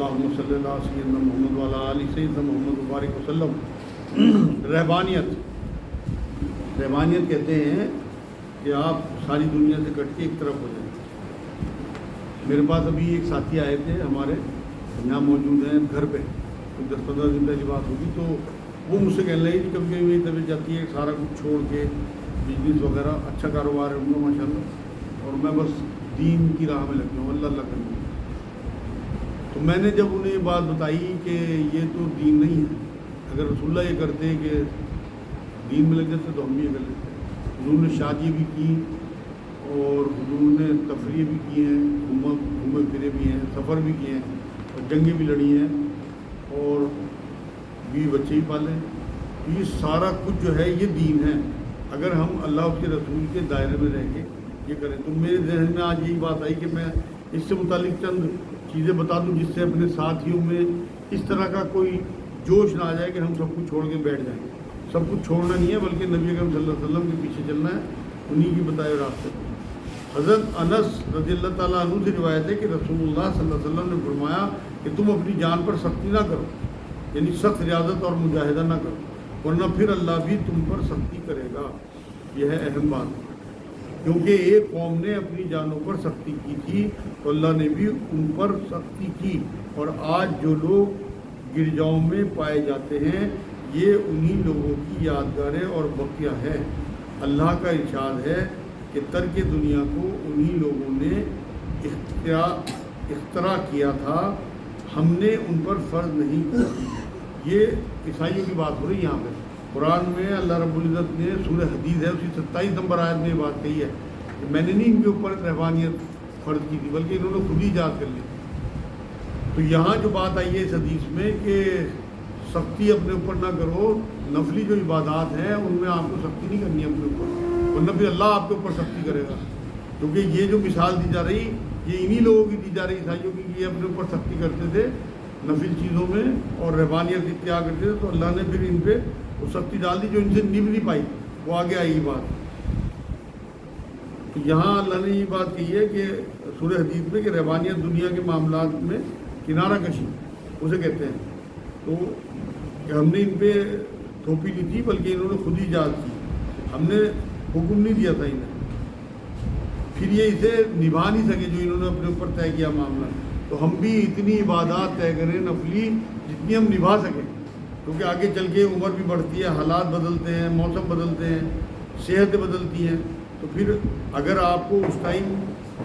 اللہم صلی اللہ علیہ سیدنا محمد وعلی آل سیدنا محمد مبارک وسلم۔ رہبانیت کہتے ہیں کہ آپ ساری دنیا سے کٹ کے ایک طرف ہو جائیں۔ میرے پاس ابھی ایک ساتھی آئے تھے ہمارے، یہاں موجود ہیں گھر پہ، 10-15 دن پہلے بات ہوگی، تو وہ مجھ سے کہنے لگے کہ کبھی کبھی میری طبیعت جاتی ہے سارا کچھ چھوڑ کے، بزنس وغیرہ اچھا کاروبار ہے ان کا ماشاء اللہ، اور میں بس دین کی راہ میں لگ جاؤں، اللہ اللہ کروں۔ تو میں نے جب انہیں یہ بات بتائی کہ یہ تو دین نہیں ہے، اگر رسول اللہ یہ کرتے کہ دین میں لگ جاتے تو ہم بھی یہ کر لیتے۔ حضور نے شادی بھی کی اور حضور نے تفریح بھی کی ہیں، گھومے پھرے بھی ہیں، سفر بھی کیے ہیں، اور جنگیں بھی لڑی ہیں، اور بیوی بچے ہی پالے۔ یہ سارا کچھ جو ہے یہ دین ہے، اگر ہم اللہ کے رسول کے دائرے میں رہ کے یہ کریں۔ تو میرے ذہن میں آج یہی بات آئی کہ میں اس سے متعلق چند چیزیں بتا دوں جس سے اپنے ساتھیوں میں اس طرح کا کوئی جوش نہ آ جائے کہ ہم سب کچھ چھوڑ کے بیٹھ جائیں۔ سب کچھ چھوڑنا نہیں ہے، بلکہ نبی اکرم صلی اللہ علیہ وسلم کے پیچھے چلنا ہے، انہی کی بتائے راستے پر۔ حضرت انس رضی اللہ تعالیٰ عنہ سے روایت ہے کہ رسول اللہ صلی اللہ علیہ وسلم نے فرمایا کہ تم اپنی جان پر سختی نہ کرو، یعنی سخت ریاضت اور مجاہدہ نہ کرو، ورنہ پھر اللہ بھی تم پر سختی کرے گا۔ یہ ہے اہم بات، کیونکہ ایک قوم نے اپنی جانوں پر سختی کی تھی تو اللہ نے بھی ان پر سختی کی، اور آج جو لوگ گرجاؤں میں پائے جاتے ہیں یہ انہی لوگوں کی یادگاریں اور بقیہ ہے۔ اللہ کا ارشاد ہے کہ ترک دنیا کو انہی لوگوں نے اختراع کیا تھا، ہم نے ان پر فرض نہیں کیا۔ یہ عیسائیوں کی بات ہو رہی ہے یہاں پہ۔ قرآن میں اللہ رب العزت نے سورہ حدید ہے اس کی 27 نمبر آیت میں یہ بات کہی ہے کہ میں نے نہیں ان کے اوپر رہبانیت فرض کی تھی، بلکہ انہوں نے خود ہی ایجاد کر لی۔ تو یہاں جو بات آئی ہے اس حدیث میں کہ سختی اپنے اوپر نہ کرو، نفلی جو عبادات ہیں ان میں آپ کو سختی نہیں کرنی ہے اپنے اوپر، ورنہ پھر اللہ آپ کے اوپر سختی کرے گا۔ کیونکہ یہ جو مثال دی جا رہی یہ انہی لوگوں کی دی جا رہی، عیسائیوں کی، یہ اپنے اوپر سختی کرتے تھے نفل چیزوں میں اور رہبانیت اختیار کرتے تھے، تو اللہ نے پھر ان پہ وہ سختی ڈال دی جو ان سے نبھ نہیں پائی، وہ آگے آئی یہ بات۔ تو یہاں اللہ نے یہ بات کہی ہے کہ سورہ حدید میں کہ رہبانیت دنیا کے معاملات میں کنارہ کشی اسے کہتے ہیں، تو کہ ہم نے ان پہ تھوپی نہیں تھی بلکہ انہوں نے خود ہی ایجاد کی، ہم نے حکم نہیں دیا تھا انہیں، پھر یہ اسے نبھا نہیں سکے جو انہوں نے اپنے اوپر طے کیا معاملہ۔ تو ہم بھی اتنی عبادات طے کریں نفلی جتنی ہم نبھا سکیں، کیونکہ آگے چل کے عمر بھی بڑھتی ہے، حالات بدلتے ہیں، موسم بدلتے ہیں، صحتیں بدلتی ہیں، تو پھر اگر آپ کو اس ٹائم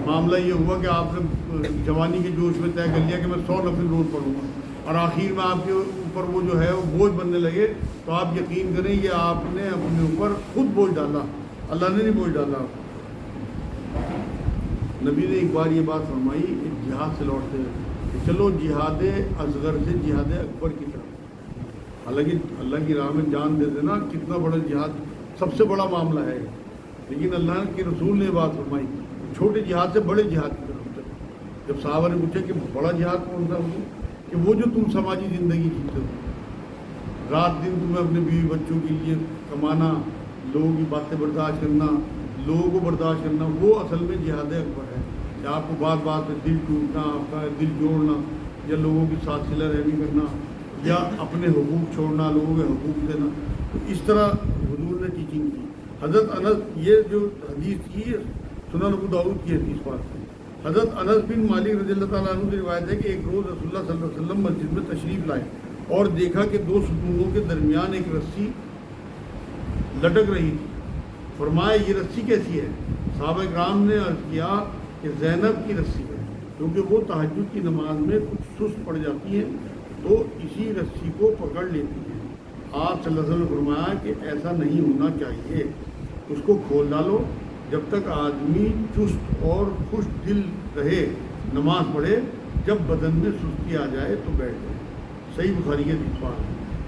معاملہ یہ ہوا کہ آپ نے جوانی کے جوش میں طے کر لیا کہ میں 100 نفل روز پڑھوں گا، اور آخر میں آپ کے اوپر وہ جو ہے وہ بوجھ بننے لگے، تو آپ یقین کریں یہ آپ نے اپنے اوپر خود بوجھ ڈالا، اللہ نے نہیں بوجھ ڈالا۔ نبی نے ایک بار یہ بات فرمائی ایک جہاد سے لوٹتے ہیں کہ چلو جہاد اصغر سے جہاد اکبر کی طرف، حالانکہ اللہ کی راہ میں جان دے دینا کتنا بڑا جہاد، سب سے بڑا معاملہ ہے، لیکن اللہ کے رسول نے بات فرمائی چھوٹے جہاد سے بڑے جہاد کی طرف چلو۔ جب صحابہ نے پوچھا کہ بڑا جہاد کون سا ہو، کہ وہ جو تم سماجی زندگی جیتے ہو، رات دن تمہیں اپنے بیوی بچوں کے لیے کمانا، لوگوں کی باتیں برداشت کرنا، لوگوں کو برداشت کرنا، وہ اصل میں جہاد اکبر ہے، کہ آپ کو بات بات پہ دل ٹوٹنا، آپ کا دل جوڑنا، یا لوگوں کے ساتھ صلہ رحمی کرنا، یا اپنے حقوق چھوڑنا، لوگوں کے حقوق دینا۔ تو اس طرح حضور نے ٹیچنگ کی۔ حضرت انس، یہ جو حدیث کی سنن ابو داؤد کی حدیث بات ہے، حضرت انس بن مالک رضی اللہ تعالیٰ عنہ سے روایت ہے کہ ایک روز رسول اللہ صلی اللہ علیہ وسلم مسجد میں تشریف لائے اور دیکھا کہ 2 ستونوں کے درمیان ایک رسی لٹک رہی تھی۔ فرمایا یہ رسی کیسی ہے؟ صحابہ کرام نے عرض کیا کہ زینب کی رسی ہے، کیونکہ وہ تہجد کی نماز میں کچھ سست پڑ جاتی ہیں تو اسی رسی کو پکڑ لیتی ہیں۔ آپ صلی اللہ علیہ وسلم نے فرمایا کہ ایسا نہیں ہونا چاہیے، اس کو کھول ڈالو، جب تک آدمی چست اور خوش دل رہے نماز پڑھے، جب بدن میں سستی آ جائے تو بیٹھ جائے۔ صحیح بخاری کے حدیث ہے۔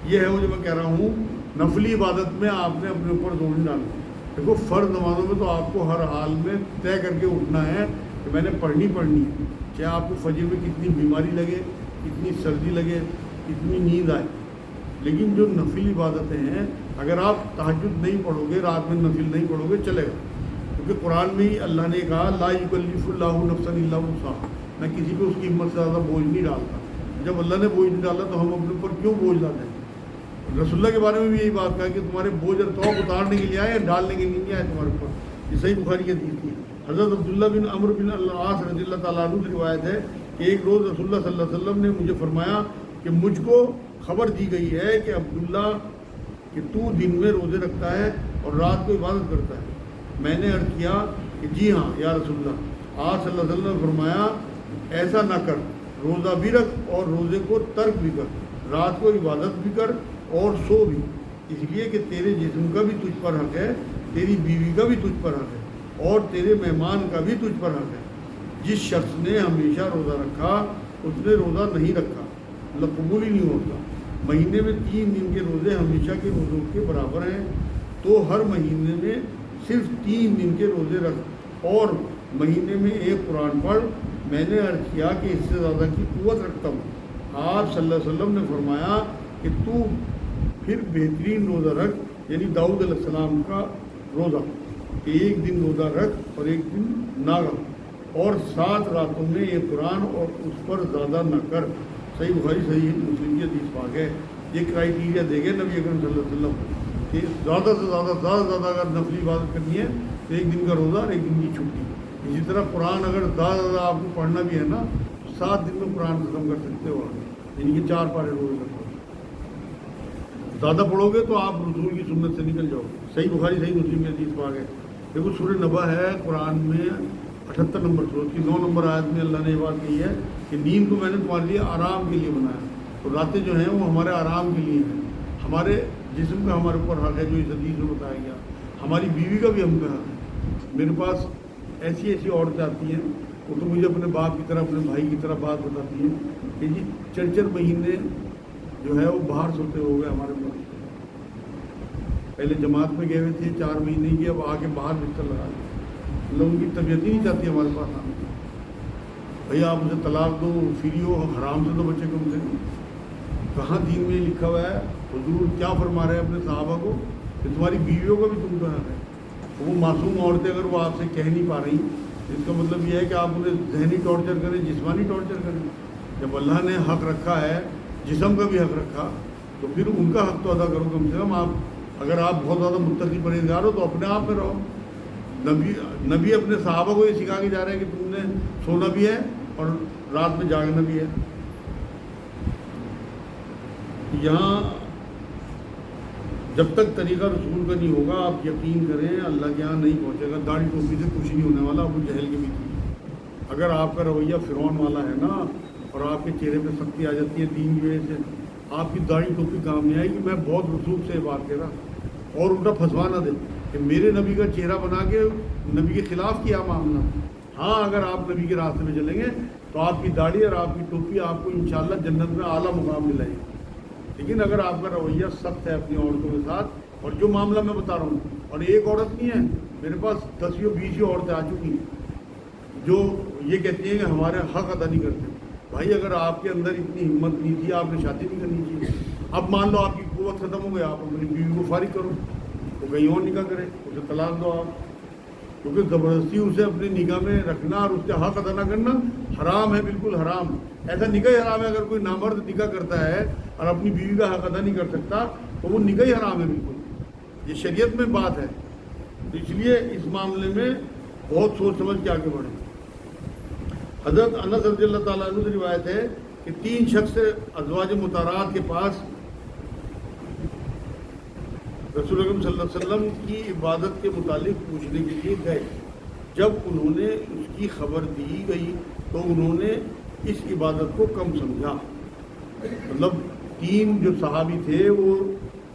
یہ ہے وہ جو میں کہہ رہا ہوں، نفلی عبادت میں آپ نے اپنے اوپر زور نہیں ڈالنا۔ دیکھو فرض نمازوں میں تو آپ کو ہر حال میں طے کر کے اٹھنا ہے کہ میں نے پڑھنی ہے، چاہے آپ کو فجر میں کتنی بیماری لگے، کتنی سردی لگے، کتنی نیند آئے۔ لیکن جو نفلی عبادتیں ہیں، اگر آپ تہجد نہیں پڑھو گے، رات میں نفل نہیں پڑھو گے، چلے گا، کیونکہ قرآن میں ہی اللہ نے کہا لا یکلف اللہ نفسا الا وسعہا، میں کسی کو اس کی ہمت سے زیادہ بوجھ نہیں ڈالتا۔ جب اللہ نے بوجھ نہیں ڈالا تو ہم اپنے اوپر کیوں بوجھ ڈالیں؟ رسول اللہ کے بارے میں بھی یہی بات کہا کہ تمہارے بوجھ اور توق اتارنے کے لیے آئے یا ڈالنے کے لیے نہیں آئے تمہارے اوپر. یہ صحیح بخاری کی حدیث تھی. حضرت عبداللہ بن عمرو بن العاص رضی اللہ تعالیٰ عنہ سے روایت ہے کہ ایک روز رسول اللہ صلی اللہ علیہ وسلم نے مجھے فرمایا کہ مجھ کو خبر دی گئی ہے کہ عبداللہ کہ تو دن میں روزے رکھتا ہے اور رات کو عبادت کرتا ہے. میں نے عرض کیا کہ جی ہاں یا رسول اللہ. آپ صلی اللہ علیہ وسلم نے فرمایا ایسا نہ کر, روزہ بھی رکھ اور روزے کو ترک بھی کر, رات کو عبادت بھی کر اور سو بھی, اس لیے کہ تیرے جسم کا بھی تجھ پر حق ہے, تیری بیوی کا بھی تجھ پر حق ہے اور تیرے مہمان کا بھی تجھ پر حق ہے. جس شخص نے ہمیشہ روزہ رکھا اس نے روزہ نہیں رکھا, مطلب قبول ہی نہیں ہوتا. مہینے میں 3 دن کے روزے ہمیشہ کے روزوں کے برابر ہیں, تو ہر مہینے میں صرف 3 دن کے روزے رکھ اور مہینے میں ایک قرآن پڑھ. میں نے عرض کیا کہ اس سے زیادہ کی قوت رکھتا ہوں. آپ صلی اللہ علیہ وسلم نے فرمایا کہ تو پھر بہترین روزہ رکھ, یعنی داؤد علیہ السلام کا روزہ, کہ ایک دن روزہ رکھ اور ایک دن نہ رکھ, اور 7 راتوں میں ایک قرآن اور اس پر زیادہ نہ کر. صحیح بخاری صحیح مسلم کی حدیث پاک ہے. یہ کرائیٹیریا دے گئے نبی اکرم صلی اللہ علیہ وسلم کہ زیادہ سے زیادہ اگر نفلی عبادت کرنی ہے تو ایک دن کا روزہ اور ایک دن کی چھٹی. اسی طرح قرآن اگر زیادہ آپ کو پڑھنا بھی ہے نا تو 7 دن میں قرآن ختم کر سکتے ہو, یعنی کہ 4 پارے روز رکھو. زیادہ پڑھو گے تو آپ رسول کی سنت سے نکل جاؤ گے. صحیح بخاری صحیح مسلم کی حدیث پاک ہے. دیکھو سورہ نبا ہے قرآن میں 78 نمبر سورت کی 9 نمبر آیت میں اللہ نے یہ بات کہی ہے کہ نیند کو میں نے تمہارے لیے آرام کے لیے بنایا. تو راتیں جو ہیں وہ ہمارے آرام کے لیے ہیں. ہمارے جسم کا ہمارے اوپر حق ہے جو اس حدیث میں بتایا گیا. ہماری بیوی کا بھی ہم کا حق ہے. میرے پاس ایسی عورتیں آتی ہیں, وہ تو مجھے اپنے باپ کی طرح اپنے بھائی کی طرح بات بتاتی ہیں کہ جی 4 مہینے جو ہے وہ باہر سوتے ہو گئے ہمارے پاس. پہلے جماعت میں گئے ہوئے تھے 4 مہینے کی, اب آ کے باہر بستر لگا دیں. مطلب ان کی طبیعت ہی نہیں چاہتی ہمارے پاس آنے کی. بھیا آپ مجھے طلاق دو, فری ہو, حرام سے تو بچے کم سے کم. کہاں دین میں لکھا ہوا ہے؟ حضور کیا فرما رہے ہیں اپنے صحابہ کو کہ تمہاری بیویوں کا بھی تم کا حق ہے. وہ معصوم عورتیں اگر وہ آپ سے کہہ نہیں پا رہی, اس کا مطلب یہ ہے کہ آپ انہیں ذہنی ٹارچر کریں, جسمانی ٹارچر کریں. جب اللہ نے حق رکھا ہے, جسم کا بھی حق رکھا, تو پھر ان کا حق تو ادا کرو کم سے کم. آپ اگر آپ بہت زیادہ متقی پرہیزگار ہو تو اپنے آپ میں رہو. نبی اپنے صحابہ کو یہ سکھا کے جا رہے ہیں کہ تم نے سونا بھی ہے اور رات میں جاگنا بھی ہے. یہاں جب تک طریقہ رسول کا نہیں ہوگا آپ یقین کریں اللہ کے یہاں نہیں پہنچے گا. داڑھی ٹوپی سے کچھ نہیں ہونے والا. ابو جہل کے بھی تھی. اگر آپ کا رویہ فرعون والا ہے نا اور آپ کے چہرے پہ سختی آ جاتی ہے دین کی وجہ سے, آپ کی داڑھی ٹوپی کام نہیں آئے گی. میں بہت رسوخ سے بات کہہ رہا, اور الٹا پھنسوا نہ دے کہ میرے نبی کا چہرہ بنا کے نبی کے خلاف کیا معاملہ. ہاں اگر آپ نبی کے راستے میں چلیں گے تو آپ کی داڑھی اور آپ کی ٹوپی آپ کو انشاءاللہ جنت میں اعلیٰ مقام دلائے گی. لیکن اگر آپ کا رویہ سخت ہے اپنی عورتوں کے ساتھ, اور جو معاملہ میں بتا رہا ہوں, اور ایک عورت نہیں ہے, میرے پاس 10-20 عورتیں آ چکی ہیں جو یہ کہتی ہیں کہ ہمارے حق ادا نہیں کرتے. بھائی اگر آپ کے اندر اتنی ہمت نہیں تھی آپ نے شادی نہیں کرنی چاہیے. اب مان لو آپ کی قوت ختم ہو گئی, آپ اپنی بیوی کو فارغ کرو, وہ کہیں اور نکاح کرے, اسے طلاق دو آپ. کیونکہ زبردستی اسے اپنے نگاہ میں رکھنا اور اس کے حق ادا نہ کرنا حرام ہے, بالکل حرام. ایسا نکاح ہی حرام ہے. اگر کوئی نامرد نکاح کرتا ہے اور اپنی بیوی کا حق ادا نہیں کر سکتا تو وہ نکاح ہی حرام ہے بالکل. یہ شریعت میں بات ہے. تو اس لیے اس معاملے میں بہت سوچ سمجھ کے آگے بڑھیں. حضرت انس رضی اللہ تعالیٰ عنہ سے روایت ہے کہ 3 شخص ازواج مطہرات کے پاس رسول اکرم صلی اللہ علیہ وسلم کی عبادت کے متعلق پوچھنے کے لیے گئے. جب انہوں نے اس کی خبر دی گئی تو انہوں نے اس عبادت کو کم سمجھا. مطلب 3 جو صحابی تھے وہ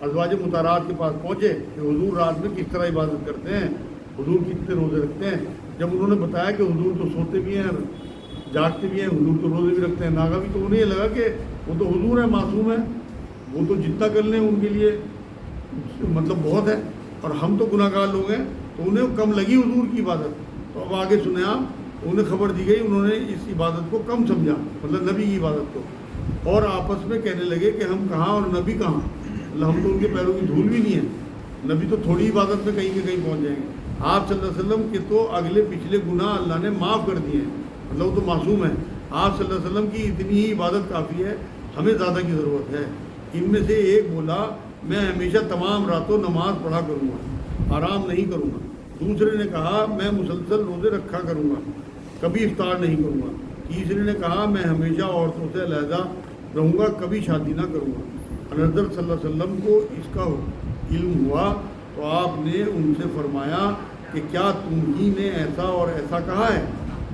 ازواج مطہرات کے پاس پہنچے کہ حضور رات میں کس طرح عبادت کرتے ہیں, حضور کتنے روزے رکھتے ہیں. جب انہوں نے بتایا کہ حضور تو سوتے بھی ہیں, جاگتے بھی ہیں, حضور تو روزے بھی رکھتے ہیں, ناگا بھی, تو انہیں یہ لگا کہ وہ تو حضور ہیں, معصوم ہیں, وہ تو جتنا کر لیں ان کے لیے مطلب بہت ہے, اور ہم تو گناہ گار لوگ ہیں. تو انہیں کم لگی حضور کی عبادت. تو اب آگے سنیں آپ, انہیں خبر دی گئی, انہوں نے اس عبادت کو کم سمجھا, مطلب نبی کی عبادت کو, اور آپس میں کہنے لگے کہ ہم کہاں اور نبی کہاں. مطلب ہم تو ان کے پیروں کی دھول بھی نہیں ہیں, نبی تو تھوڑی عبادت میں کہیں کہ کہیں پہنچ جائیں گے. آپ صلی اللہ علیہ وسلم کے تو اگلے پچھلے گناہ اللہ نے معاف کر دیے ہیں, مطلب وہ تو معصوم ہیں. آپ صلی اللہ علیہ وسلم کی اتنی ہی عبادت کافی ہے، ہمیں زیادہ کی ضرورت ہے۔ ان میں سے ایک بولا میں ہمیشہ تمام راتوں نماز پڑھا کروں گا، آرام نہیں کروں گا۔ دوسرے نے کہا میں مسلسل روزے رکھا کروں گا، کبھی افطار نہیں کروں گا۔ تیسرے نے کہا میں ہمیشہ عورتوں سے علیحدہ رہوں گا، کبھی شادی نہ کروں گا۔ حضرت صلی اللہ علیہ وسلم کو اس کا علم ہوا تو آپ نے ان سے فرمایا کہ کیا تم ہی نے ایسا اور ایسا کہا ہے؟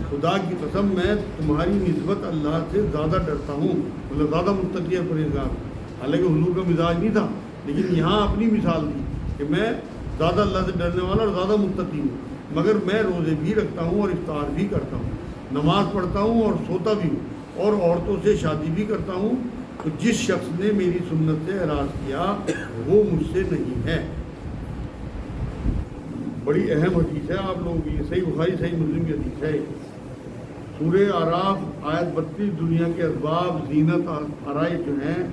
خدا کی قسم میں تمہاری نسبت اللہ سے زیادہ ڈرتا ہوں، مطلب زیادہ متقی اور پرہیزگار ہوں۔ حالانکہ حضور کا مزاج نہیں تھا، لیکن یہاں اپنی مثال دی کہ میں زیادہ اللہ سے ڈرنے والا اور زیادہ متقی ہوں، مگر میں روزے بھی رکھتا ہوں اور افطار بھی کرتا ہوں، نماز پڑھتا ہوں اور سوتا بھی ہوں، اور عورتوں سے شادی بھی کرتا ہوں۔ تو جس شخص نے میری سنت سے اعراض کیا وہ مجھ سے نہیں ہے۔ بڑی اہم حدیث ہے آپ لوگوں کی، صحیح بخاری صحیح مسلم کی حدیث ہے۔ سورہ اعراف آیت 32، دنیا کے اسباب زینت آرائش جو ہیں،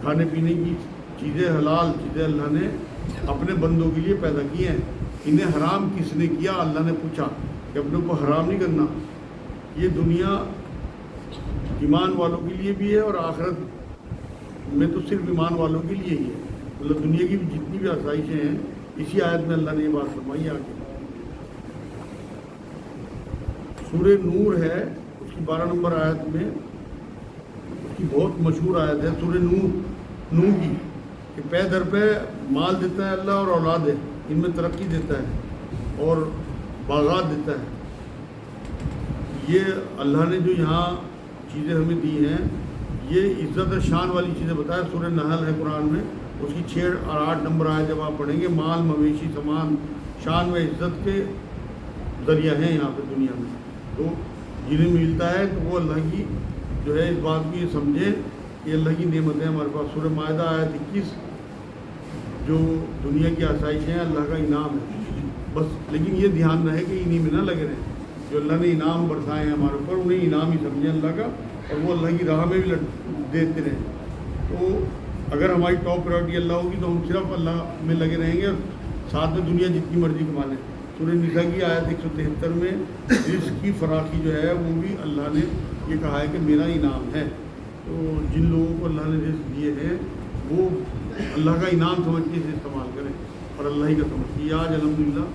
کھانے پینے کی چیزیں، حلال چیزیں اللہ نے اپنے بندوں کے لیے پیدا کی ہیں، انہیں حرام کس نے کیا؟ اللہ نے پوچھا کہ اپنے کو حرام نہیں کرنا۔ یہ دنیا ایمان والوں کے لیے بھی ہے اور آخرت میں تو صرف ایمان والوں کے لیے ہی ہے، مطلب دنیا کی جتنی بھی آسائشیں ہیں اسی آیت میں اللہ نے یہ بات فرمائی آگے۔ سورہ نور ہے، اس کی 12 نمبر آیت میں، اس کی بہت مشہور آیت ہے سورہ نور کی، کہ پے در پہ مال دیتا ہے اللہ اور اولاد ہے، ان میں ترقی دیتا ہے اور باغات دیتا ہے۔ یہ اللہ نے جو یہاں چیزیں ہمیں دی ہیں، یہ عزت اور شان والی چیزیں بتایا۔ سورہ نحل ہے قرآن میں، اس کی 6 اور 8 نمبر آئے جب آپ پڑھیں گے، مال مویشی سامان شان و عزت کے ذریعہ ہیں یہاں پہ دنیا میں، تو جنہیں ملتا ہے تو وہ اللہ کی جو ہے اس بات کو یہ سمجھیں کہ اللہ کی نعمتیں ہمارے پاس۔ سورہ مائدہ آیت 21، جو دنیا کی آسائشیں ہیں اللہ کا انعام ہے بس، لیکن یہ دھیان رہے کہ انہی میں نہ لگے رہیں، جو اللہ نے انعام برسائے ہیں ہمارے اوپر انہیں انعام ہی سمجھیں اللہ کا، اور وہ اللہ کی راہ میں بھی دیتے رہیں۔ تو اگر ہماری ٹاپ پرائرٹی اللہ ہوگی تو ہم صرف اللہ میں لگے رہیں گے، اور ساتھ میں دنیا جتنی مرضی کما لیں۔ سورہ نساء کی آیت 173 میں رزق کی فراخی جو ہے وہ بھی اللہ نے یہ کہا ہے کہ میرا انعام ہے۔ تو جن لوگوں کو اللہ نے رزق دیے ہیں وہ اللہ کا انعام سمجھ کے اسے استعمال کریں اور اللہ ہی کا سمجھ کے۔ آج الحمدللہ